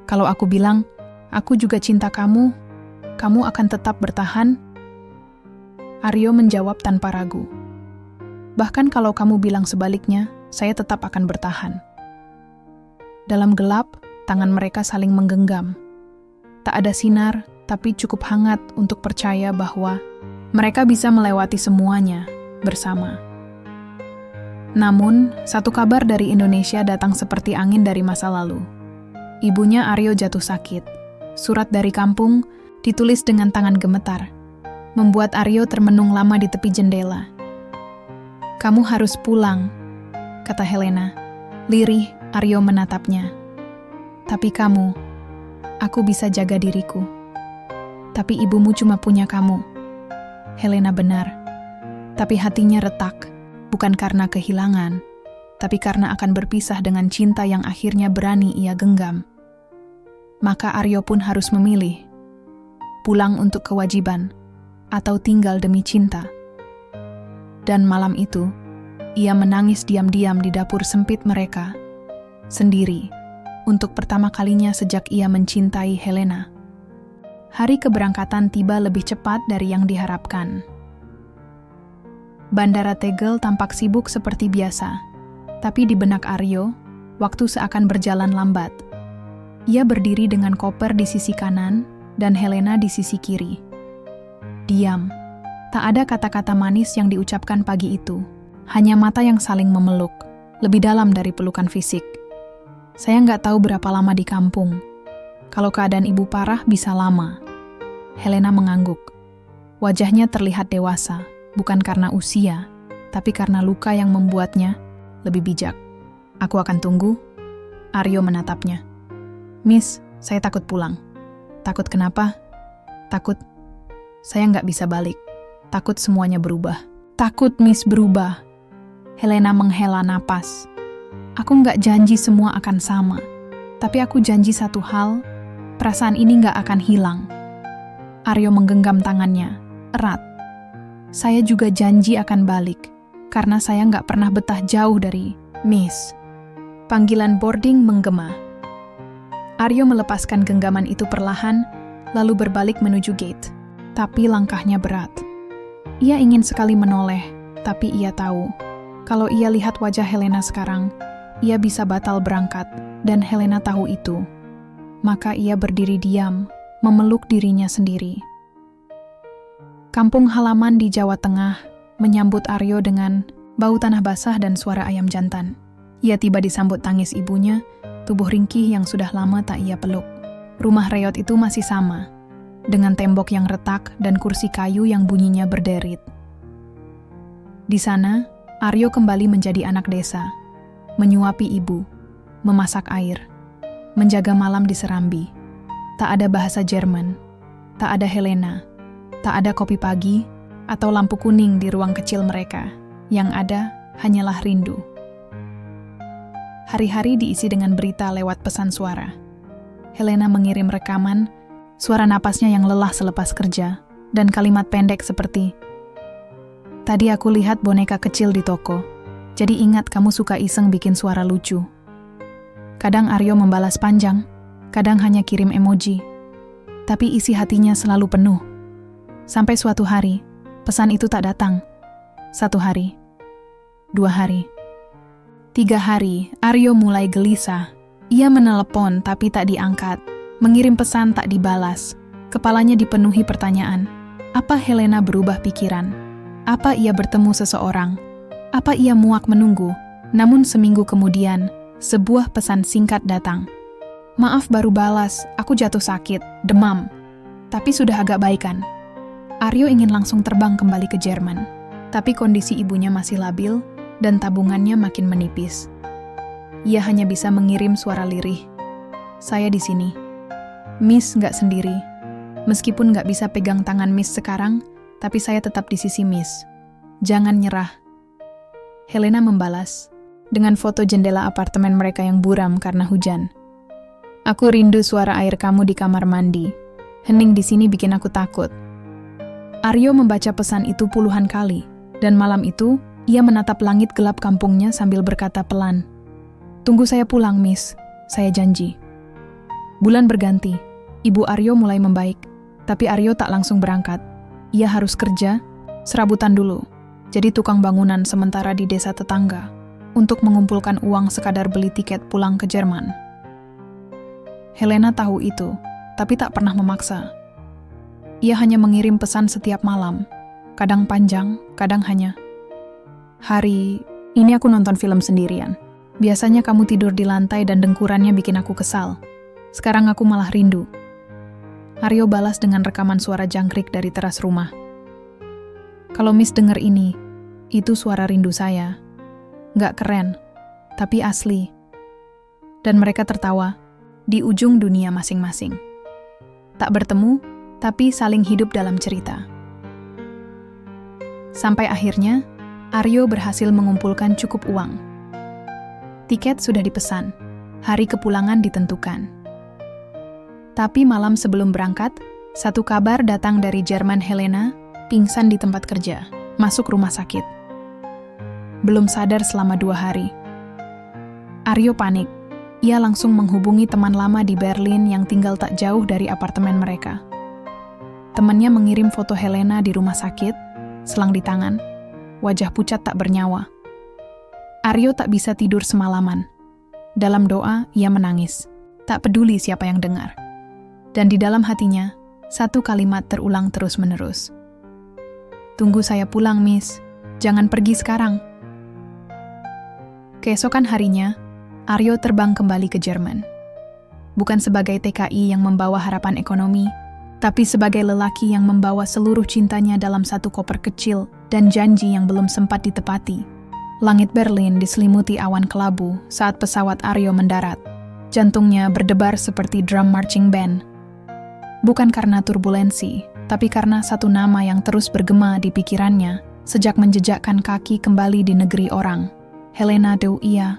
S1: "Kalau aku bilang, aku juga cinta kamu, kamu akan tetap bertahan?" Aryo menjawab tanpa ragu, "Bahkan kalau kamu bilang sebaliknya, saya tetap akan bertahan." Dalam gelap, tangan mereka saling menggenggam. Tak ada sinar, tapi cukup hangat untuk percaya bahwa mereka bisa melewati semuanya bersama. Namun, satu kabar dari Indonesia datang seperti angin dari masa lalu. Ibunya Aryo jatuh sakit. Surat dari kampung, ditulis dengan tangan gemetar, membuat Aryo termenung lama di tepi jendela. "Kamu harus pulang," kata Helena. Lirih, Aryo menatapnya. "Tapi kamu, aku bisa jaga diriku. Tapi ibumu cuma punya kamu." Helena benar, tapi hatinya retak, bukan karena kehilangan, tapi karena akan berpisah dengan cinta yang akhirnya berani ia genggam. Maka Aryo pun harus memilih, pulang untuk kewajiban, atau tinggal demi cinta. Dan malam itu, ia menangis diam-diam di dapur sempit mereka, sendiri, untuk pertama kalinya sejak ia mencintai Helena. Hari keberangkatan tiba lebih cepat dari yang diharapkan. Bandara Tegel tampak sibuk seperti biasa, tapi di benak Aryo, waktu seakan berjalan lambat. Ia berdiri dengan koper di sisi kanan dan Helena di sisi kiri. Diam. Tak ada kata-kata manis yang diucapkan pagi itu. Hanya mata yang saling memeluk, lebih dalam dari pelukan fisik. "Saya nggak tahu berapa lama di kampung. Kalau keadaan ibu parah bisa lama." Helena mengangguk. Wajahnya terlihat dewasa, bukan karena usia, tapi karena luka yang membuatnya lebih bijak. "Aku akan tunggu." Aryo menatapnya. "Miss, saya takut pulang." "Takut kenapa?" "Takut saya nggak bisa balik. Takut semuanya berubah." "Takut Miss berubah." Helena menghela napas. "Aku nggak janji semua akan sama. Tapi aku janji satu hal, perasaan ini nggak akan hilang." Aryo menggenggam tangannya, erat. "Saya juga janji akan balik, karena saya nggak pernah betah jauh dari Miss." Panggilan boarding menggema. Aryo melepaskan genggaman itu perlahan, lalu berbalik menuju gate. Tapi langkahnya berat. Ia ingin sekali menoleh, tapi ia tahu, kalau ia lihat wajah Helena sekarang, ia bisa batal berangkat, dan Helena tahu itu. Maka ia berdiri diam, memeluk dirinya sendiri. Kampung halaman di Jawa Tengah menyambut Aryo dengan bau tanah basah dan suara ayam jantan. Ia tiba disambut tangis ibunya, tubuh ringkih yang sudah lama tak ia peluk. Rumah reot itu masih sama, dengan tembok yang retak dan kursi kayu yang bunyinya berderit. Di sana, Aryo kembali menjadi anak desa, menyuapi ibu, memasak air, menjaga malam di Serambi. Tak ada bahasa Jerman, tak ada Helena, tak ada kopi pagi atau lampu kuning di ruang kecil mereka. Yang ada hanyalah rindu. Hari-hari diisi dengan berita lewat pesan suara. Helena mengirim rekaman, suara napasnya yang lelah selepas kerja, dan kalimat pendek seperti, "Tadi aku lihat boneka kecil di toko, jadi ingat kamu suka iseng bikin suara lucu." Kadang Aryo membalas panjang, kadang hanya kirim emoji, tapi isi hatinya selalu penuh. Sampai suatu hari, pesan itu tak datang. 1 hari, 2 hari, 3 hari, Aryo mulai gelisah. Ia menelepon tapi tak diangkat, mengirim pesan tak dibalas. Kepalanya dipenuhi pertanyaan. Apa Helena berubah pikiran? Apa ia bertemu seseorang? Apa ia muak menunggu? Namun seminggu kemudian, sebuah pesan singkat datang. "Maaf baru balas, aku jatuh sakit, demam. Tapi sudah agak baikan." Aryo ingin langsung terbang kembali ke Jerman. Tapi kondisi ibunya masih labil dan tabungannya makin menipis. Ia hanya bisa mengirim suara lirih. "Saya di sini. Miss nggak sendiri. Meskipun nggak bisa pegang tangan Miss sekarang, tapi saya tetap di sisi Miss. Jangan nyerah." Helena membalas dengan foto jendela apartemen mereka yang buram karena hujan. Aku rindu suara air kamu di kamar mandi. Hening di sini bikin aku takut. Aryo membaca pesan itu puluhan kali, dan malam itu, ia menatap langit gelap kampungnya sambil berkata pelan, "Tunggu saya pulang, Miss. Saya janji." Bulan berganti, Ibu Aryo mulai membaik, tapi Aryo tak langsung berangkat. Ia harus kerja, serabutan dulu, jadi tukang bangunan sementara di desa tetangga, untuk mengumpulkan uang sekadar beli tiket pulang ke Jerman. Helena tahu itu, tapi tak pernah memaksa. Ia hanya mengirim pesan setiap malam, kadang panjang, kadang hanya, "Hari ini aku nonton film sendirian. Biasanya kamu tidur di lantai dan dengkurannya bikin aku kesal. Sekarang aku malah rindu." Aryo balas dengan rekaman suara jangkrik dari teras rumah. "Kalau Miss denger ini, itu suara rindu saya. Nggak keren, tapi asli." Dan mereka tertawa, di ujung dunia masing-masing. Tak bertemu, tapi saling hidup dalam cerita. Sampai akhirnya, Aryo berhasil mengumpulkan cukup uang. Tiket sudah dipesan, hari kepulangan ditentukan. Tapi malam sebelum berangkat, satu kabar datang dari Jerman. Helena pingsan di tempat kerja, masuk rumah sakit. Belum sadar selama 2 hari. Aryo panik. Ia langsung menghubungi teman lama di Berlin yang tinggal tak jauh dari apartemen mereka. Temannya mengirim foto Helena di rumah sakit, selang di tangan, wajah pucat tak bernyawa. Aryo tak bisa tidur semalaman. Dalam doa, ia menangis. Tak peduli siapa yang dengar. Dan di dalam hatinya, satu kalimat terulang terus-menerus. "Tunggu saya pulang, Miss. Jangan pergi sekarang." Keesokan harinya, Aryo terbang kembali ke Jerman. Bukan sebagai TKI yang membawa harapan ekonomi, tapi sebagai lelaki yang membawa seluruh cintanya dalam satu koper kecil dan janji yang belum sempat ditepati. Langit Berlin diselimuti awan kelabu saat pesawat Aryo mendarat. Jantungnya berdebar seperti drum marching band. Bukan karena turbulensi, tapi karena satu nama yang terus bergema di pikirannya sejak menjejakkan kaki kembali di negeri orang. Helena de Uya.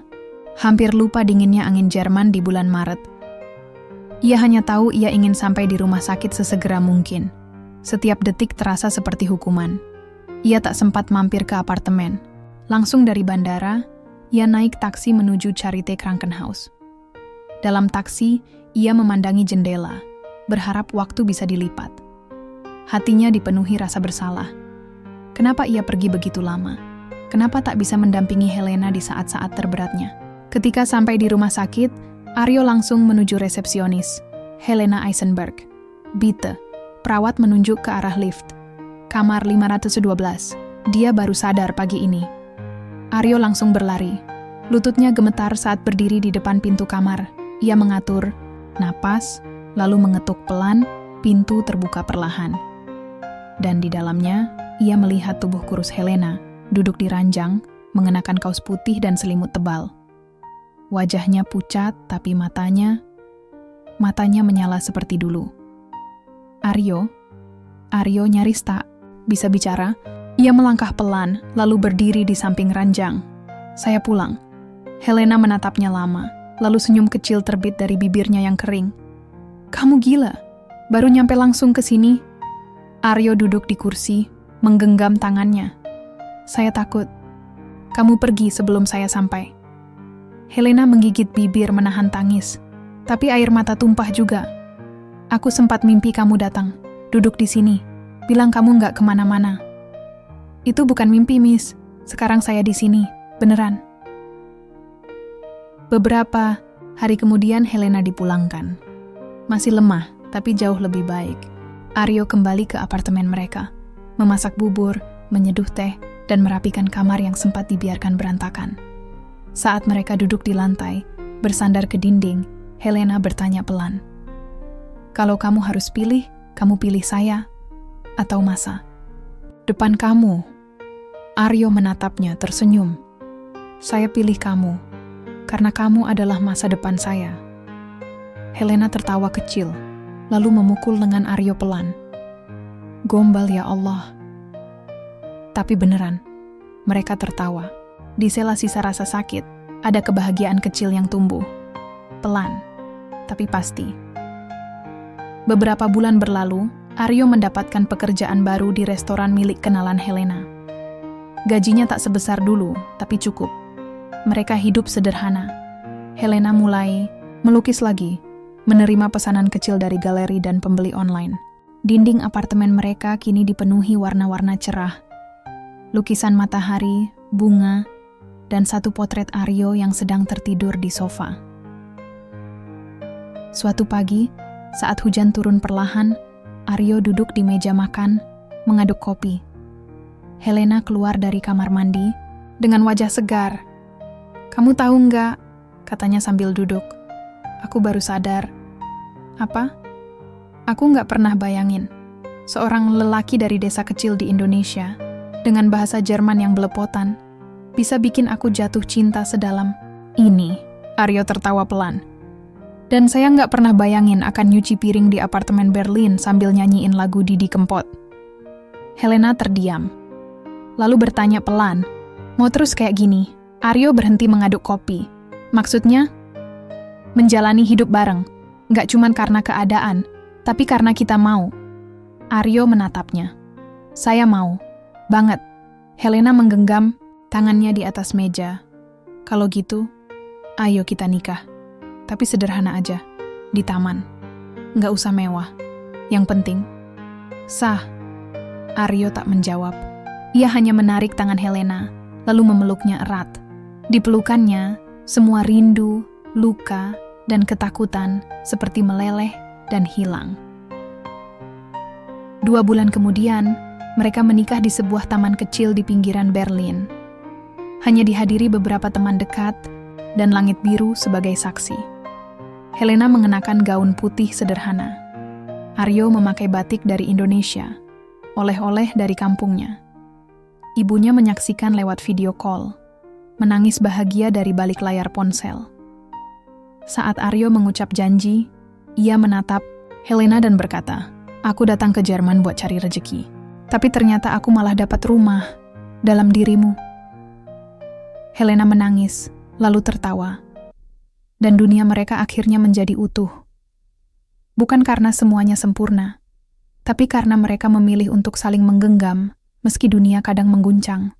S1: Hampir lupa dinginnya angin Jerman di bulan Maret. Ia hanya tahu ia ingin sampai di rumah sakit sesegera mungkin. Setiap detik terasa seperti hukuman. Ia tak sempat mampir ke apartemen. Langsung dari bandara, ia naik taksi menuju Charité Krankenhaus. Dalam taksi, ia memandangi jendela, berharap waktu bisa dilipat. Hatinya dipenuhi rasa bersalah. Kenapa ia pergi begitu lama? Kenapa tak bisa mendampingi Helena di saat-saat terberatnya? Ketika sampai di rumah sakit, Aryo langsung menuju resepsionis, Helena Eisenberg. Bitte, perawat menunjuk ke arah lift. Kamar 512. Dia baru sadar pagi ini. Aryo langsung berlari. Lututnya gemetar saat berdiri di depan pintu kamar. Ia mengatur napas, lalu mengetuk pelan, pintu terbuka perlahan. Dan di dalamnya, ia melihat tubuh kurus Helena, duduk di ranjang, mengenakan kaos putih dan selimut tebal. Wajahnya pucat, tapi matanya menyala seperti dulu. Aryo nyaris tak bisa bicara. Ia melangkah pelan, lalu berdiri di samping ranjang. "Saya pulang." Helena menatapnya lama, lalu senyum kecil terbit dari bibirnya yang kering. "Kamu gila? Baru nyampe langsung ke sini?" Aryo duduk di kursi, menggenggam tangannya. "Saya takut. Kamu pergi sebelum saya sampai." Helena menggigit bibir menahan tangis, tapi air mata tumpah juga. "Aku sempat mimpi kamu datang, duduk di sini, bilang kamu nggak kemana-mana." "Itu bukan mimpi, Miss. Sekarang saya di sini, beneran." Beberapa hari kemudian Helena dipulangkan. Masih lemah, tapi jauh lebih baik. Aryo kembali ke apartemen mereka, memasak bubur, menyeduh teh, dan merapikan kamar yang sempat dibiarkan berantakan. Saat mereka duduk di lantai, bersandar ke dinding, Helena bertanya pelan, "Kalau kamu harus pilih, kamu pilih saya atau masa depan kamu?" Aryo menatapnya tersenyum. "Saya pilih kamu, karena kamu adalah masa depan saya." Helena tertawa kecil, lalu memukul lengan Aryo pelan. "Gombal ya Allah." Tapi beneran, mereka tertawa. Di sela sisa rasa sakit, ada kebahagiaan kecil yang tumbuh. Pelan, tapi pasti. Beberapa bulan berlalu, Aryo mendapatkan pekerjaan baru di restoran milik kenalan Helena. Gajinya tak sebesar dulu, tapi cukup. Mereka hidup sederhana. Helena mulai melukis lagi, menerima pesanan kecil dari galeri dan pembeli online. Dinding apartemen mereka kini dipenuhi warna-warna cerah. Lukisan matahari, bunga, dan satu potret Aryo yang sedang tertidur di sofa. Suatu pagi, saat hujan turun perlahan, Aryo duduk di meja makan, mengaduk kopi. Helena keluar dari kamar mandi dengan wajah segar. "Kamu tahu nggak?" katanya sambil duduk. "Aku baru sadar." "Apa?" "Aku nggak pernah bayangin. Seorang lelaki dari desa kecil di Indonesia, dengan bahasa Jerman yang belepotan, bisa bikin aku jatuh cinta sedalam ini." Aryo tertawa pelan. "Dan saya nggak pernah bayangin akan nyuci piring di apartemen Berlin sambil nyanyiin lagu Didi Kempot." Helena terdiam, lalu bertanya pelan, "Mau terus kayak gini?" Aryo berhenti mengaduk kopi. "Maksudnya, menjalani hidup bareng, nggak cuman karena keadaan, tapi karena kita mau." Aryo menatapnya. "Saya mau, banget." Helena menggenggam tangannya di atas meja. "Kalau gitu, ayo kita nikah. Tapi sederhana aja, di taman. Nggak usah mewah. Yang penting, sah." Aryo tak menjawab. Ia hanya menarik tangan Helena, lalu memeluknya erat. Di pelukannya, semua rindu, luka, dan ketakutan seperti meleleh dan hilang. 2 bulan kemudian, mereka menikah di sebuah taman kecil di pinggiran Berlin. Hanya dihadiri beberapa teman dekat dan langit biru sebagai saksi. Helena mengenakan gaun putih sederhana. Aryo memakai batik dari Indonesia, oleh-oleh dari kampungnya. Ibunya menyaksikan lewat video call, menangis bahagia dari balik layar ponsel. Saat Aryo mengucap janji, ia menatap Helena dan berkata, "Aku datang ke Jerman buat cari rejeki. Tapi ternyata aku malah dapat rumah dalam dirimu." Helena menangis, lalu tertawa. Dan dunia mereka akhirnya menjadi utuh. Bukan karena semuanya sempurna, tapi karena mereka memilih untuk saling menggenggam, meski dunia kadang mengguncang.